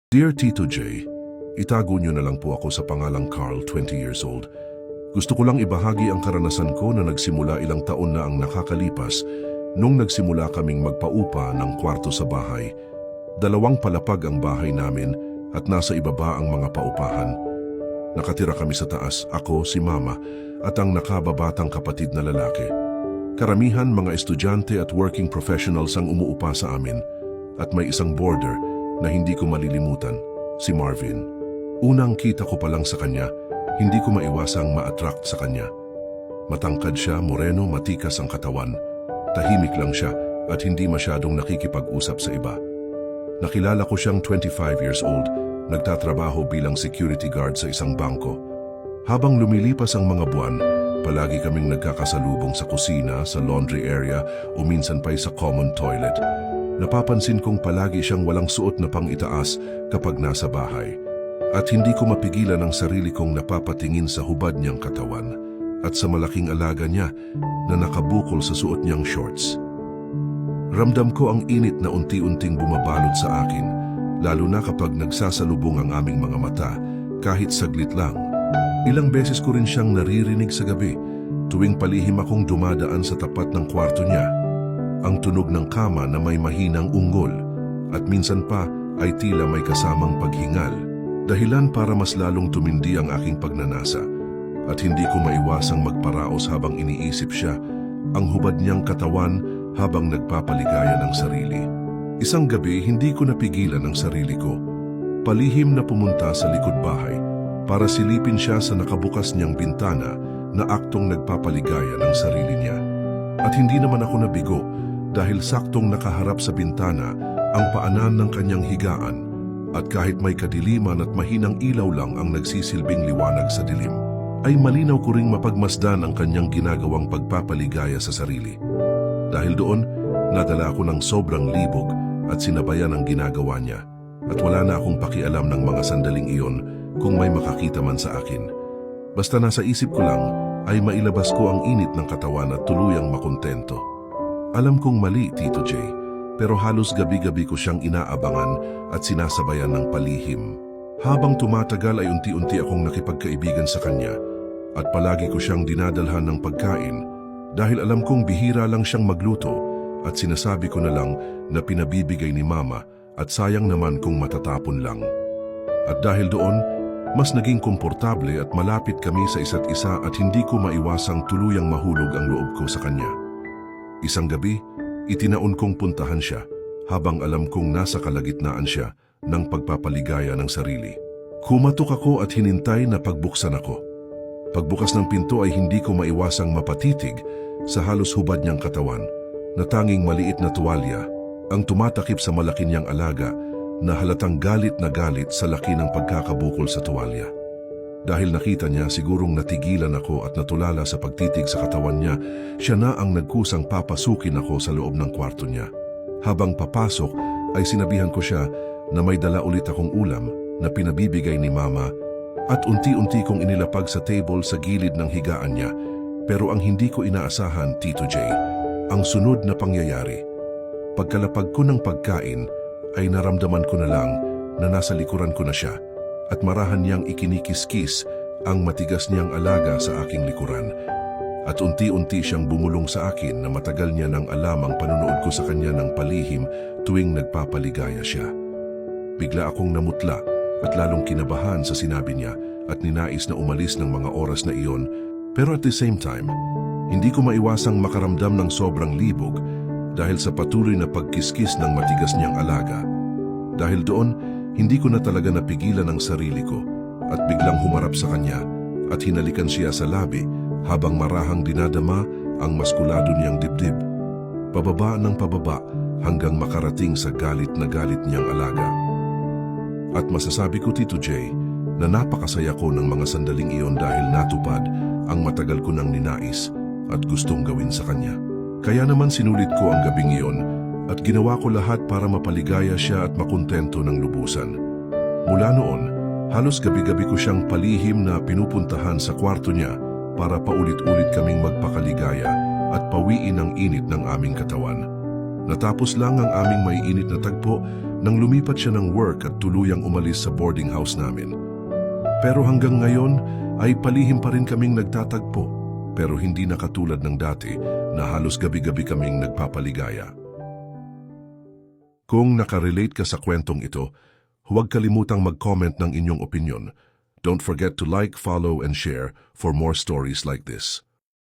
Dear Tito J, itago niyo na lang po ako sa pangalang Carl, 20 years old. Gusto ko lang ibahagi ang karanasan ko na nagsimula ilang taon na ang nakakalipas nung nagsimula kaming magpaupa ng kwarto sa bahay. 2 palapag ang bahay namin at nasa ibaba ang mga paupahan. Nakatira kami sa taas, ako, si Mama at ang nakababatang kapatid na lalaki. Karamihan mga estudyante at working professionals ang umuupa sa amin at may isang boarder na hindi ko malilimutan, si Marvin. Unang kita ko pa lang sa kanya, hindi ko maiwasang ma-attract sa kanya. Matangkad siya, moreno, matikas ang katawan. Tahimik lang siya at hindi masyadong nakikipag-usap sa iba. Nakilala ko siyang 25 years old, nagtatrabaho bilang security guard sa isang bangko. Habang lumilipas ang mga buwan, palagi kaming nagkakasalubong sa kusina, sa laundry area o minsan pa'y sa common toilet. Napapansin kong palagi siyang walang suot na pang-itaas kapag nasa bahay. At hindi ko mapigilan ang sarili kong napapatingin sa hubad niyang katawan at sa malaking alaga niya na nakabukol sa suot niyang shorts. Ramdam ko ang init na unti-unting bumabalot sa akin, lalo na kapag nagsasalubong ang aming mga mata, kahit saglit lang. Ilang beses ko rin siyang naririnig sa gabi, tuwing palihim akong dumadaan sa tapat ng kwarto niya. Ang tunog ng kama na may mahinang ungol at minsan pa ay tila may kasamang paghingal. Dahilan para mas lalong tumindi ang aking pagnanasa at hindi ko maiwasang magparaos habang iniisip siya, ang hubad niyang katawan habang nagpapaligaya ng sarili. Isang gabi hindi ko napigilan ang sarili ko. Palihim na pumunta sa likod bahay para silipin siya sa nakabukas niyang bintana na aktong nagpapaligaya ng sarili niya. At hindi naman ako nabigo dahil saktong nakaharap sa bintana ang paanan ng kanyang higaan at kahit may kadiliman at mahinang ilaw lang ang nagsisilbing liwanag sa dilim, ay malinaw ko ring mapagmasdan ang kanyang ginagawang pagpapaligaya sa sarili. Dahil doon, nadala ako ng sobrang libog at sinabayan ang ginagawa niya at wala na akong pakialam ng mga sandaling iyon kung may makakita man sa akin. Basta nasa isip ko lang ay mailabas ko ang init ng katawan at tuluyang makontento. Alam kong mali, Tito J, pero halos gabi-gabi ko siyang inaabangan at sinasabayan ng palihim. Habang tumatagal ay unti-unti akong nakipagkaibigan sa kanya at palagi ko siyang dinadalhan ng pagkain dahil alam kong bihira lang siyang magluto at sinasabi ko na lang na pinabibigay ni Mama at sayang naman kung matatapon lang. At dahil doon, mas naging komportable at malapit kami sa isa't isa at hindi ko maiwasang tuluyang mahulog ang loob ko sa kanya. Isang gabi, itinaon kong puntahan siya habang alam kong nasa kalagitnaan siya ng pagpapaligaya ng sarili. Kumatok ako at hinintay na pagbuksan ako. Pagbukas ng pinto ay hindi ko maiwasang mapatitig sa halos hubad niyang katawan na tanging maliit na tuwalya ang tumatakip sa malaki niyang alaga na halatang galit na galit sa laki ng pagkakabukol sa tuwalya. Dahil nakita niya sigurong natigilan ako at natulala sa pagtitig sa katawan niya, siya na ang nagkusang papasukin ako sa loob ng kwarto niya. Habang papasok ay sinabihan ko siya na may dala ulit akong ulam na pinabibigay ni Mama at unti-unti kong inilapag sa table sa gilid ng higaan niya. Pero ang hindi ko inaasahan, Tito J, ang sunod na pangyayari. Pagkalapag ko ng pagkain ay naramdaman ko na lang na nasa likuran ko na siya at marahan niyang ikinikiskis ang matigas niyang alaga sa aking likuran. At unti-unti siyang bumulong sa akin na matagal niya nang alam ang panunood ko sa kanya ng palihim tuwing nagpapaligaya siya. Bigla akong namutla at lalong kinabahan sa sinabi niya at ninais na umalis ng mga oras na iyon, pero at the same time, hindi ko maiwasang makaramdam ng sobrang libog dahil sa patuloy na pagkiskis ng matigas niyang alaga. Dahil doon, hindi ko na talaga napigilan ang sarili ko at biglang humarap sa kanya at hinalikan siya sa labi habang marahang dinadama ang maskulado niyang dibdib. Pababa ng pababa hanggang makarating sa galit na galit niyang alaga. At masasabi ko, Tito J, na napakasaya ko ng mga sandaling iyon dahil natupad ang matagal ko nang ninais at gustong gawin sa kanya. Kaya naman sinulit ko ang gabing iyon at ginawa ko lahat para mapaligaya siya at makontento ng lubusan. Mula noon, halos gabi-gabi ko siyang palihim na pinupuntahan sa kwarto niya para paulit-ulit kaming magpakaligaya at pawiin ang init ng aming katawan. Natapos lang ang aming maiinit na tagpo nang lumipat siya ng work at tuluyang umalis sa boarding house namin. Pero hanggang ngayon ay palihim pa rin kaming nagtatagpo, pero hindi na katulad ng dati na halos gabi-gabi kaming nagpapaligaya. Kung nakarelate ka sa kwentong ito, huwag kalimutang mag-comment ng inyong opinyon. Don't forget to like, follow, and share for more stories like this.